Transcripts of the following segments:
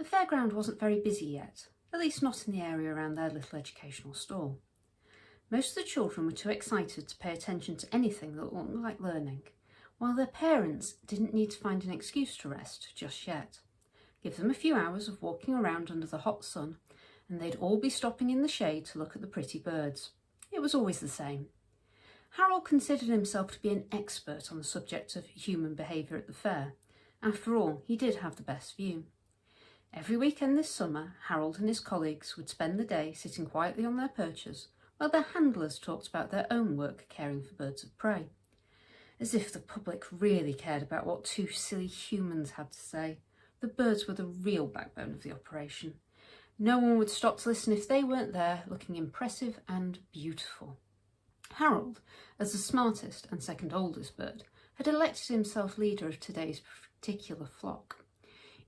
The fairground wasn't very busy yet, at least not in the area around their little educational stall. Most of the children were too excited to pay attention to anything that looked like learning, while their parents didn't need to find an excuse to rest just yet. Give them a few hours of walking around under the hot sun, and they'd all be stopping in the shade to look at the pretty birds. It was always the same. Harold considered himself to be an expert on the subject of human behaviour at the fair. After all, he did have the best view. Every weekend this summer, Harold and his colleagues would spend the day sitting quietly on their perches, while their handlers talked about their own work caring for birds of prey. As if the public really cared about what two silly humans had to say. The birds were the real backbone of the operation. No one would stop to listen if they weren't there, looking impressive and beautiful. Harold, as the smartest and second oldest bird, had elected himself leader of today's particular flock.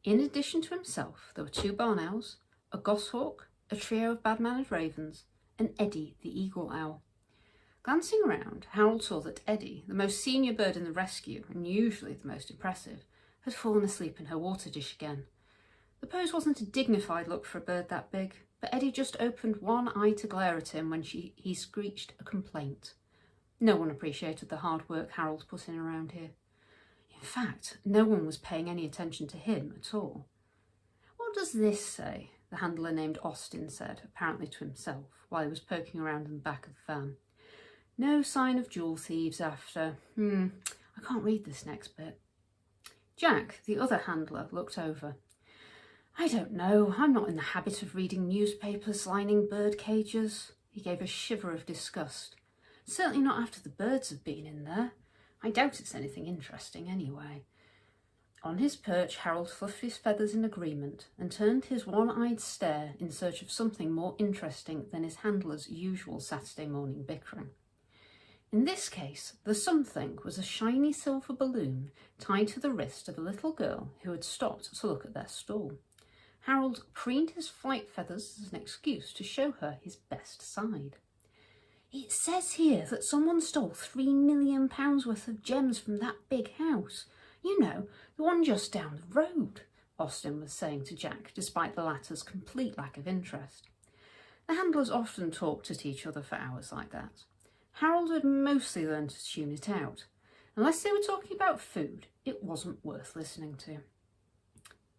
In addition to himself, there were 2 barn owls, a goshawk, a trio of bad-mannered ravens, and Eddie, the eagle owl. Glancing around, Harold saw that Eddie, the most senior bird in the rescue, and usually the most impressive, had fallen asleep in her water dish again. The pose wasn't a dignified look for a bird that big, but Eddie just opened one eye to glare at him when he screeched a complaint. No one appreciated the hard work Harold put in around here. In fact, no one was paying any attention to him at all. "What does this say?" the handler named Austin said, apparently to himself, while he was poking around in the back of the van. "No sign of jewel thieves after. I can't read this next bit." Jack, the other handler, looked over. "I don't know. I'm not in the habit of reading newspapers lining bird cages." He gave a shiver of disgust. "Certainly not after the birds have been in there. I doubt it's anything interesting anyway." On his perch, Harold fluffed his feathers in agreement and turned his one-eyed stare in search of something more interesting than his handler's usual Saturday morning bickering. In this case, the something was a shiny silver balloon tied to the wrist of a little girl who had stopped to look at their stall. Harold preened his flight feathers as an excuse to show her his best side. "It says here that someone stole £3 million worth of gems from that big house. You know, the one just down the road," Austin was saying to Jack, despite the latter's complete lack of interest. The handlers often talked at each other for hours like that. Harold had mostly learned to tune it out. Unless they were talking about food, it wasn't worth listening to.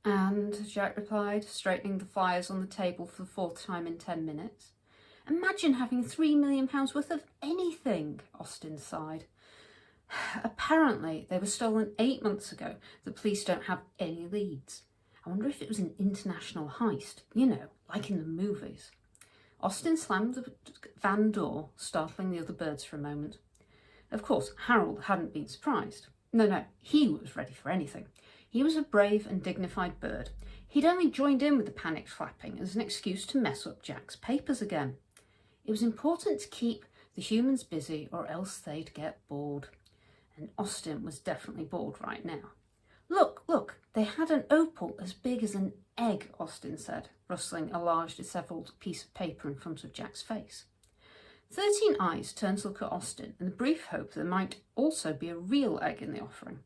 "And," Jack replied, straightening the flyers on the table for the 4th time in 10 minutes. "Imagine having £3 million worth of anything," Austin sighed. "Apparently they were stolen 8 months ago. The police don't have any leads. I wonder if it was an international heist, you know, like in the movies." Austin slammed the van door, startling the other birds for a moment. Of course, Harold hadn't been surprised. No, he was ready for anything. He was a brave and dignified bird. He'd only joined in with the panicked flapping as an excuse to mess up Jack's papers again. It was important to keep the humans busy or else they'd get bored. And Austin was definitely bored right now. Look, they had an opal as big as an egg," Austin said, rustling a large dishevelled piece of paper in front of Jack's face. 13 eyes turned to look at Austin in the brief hope there might also be a real egg in the offering.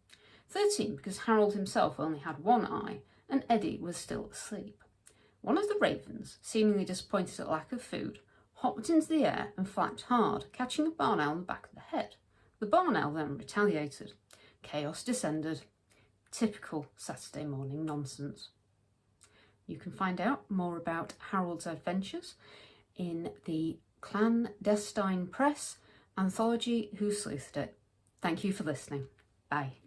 13 because Harold himself only had 1 eye and Eddie was still asleep. One of the ravens, seemingly disappointed at lack of food, hopped into the air and flapped hard, catching a barn owl on the back of the head. The barn owl then retaliated. Chaos descended. Typical Saturday morning nonsense. You can find out more about Harold's adventures in the Clan Destine Press anthology Who Sleuthed It. Thank you for listening. Bye.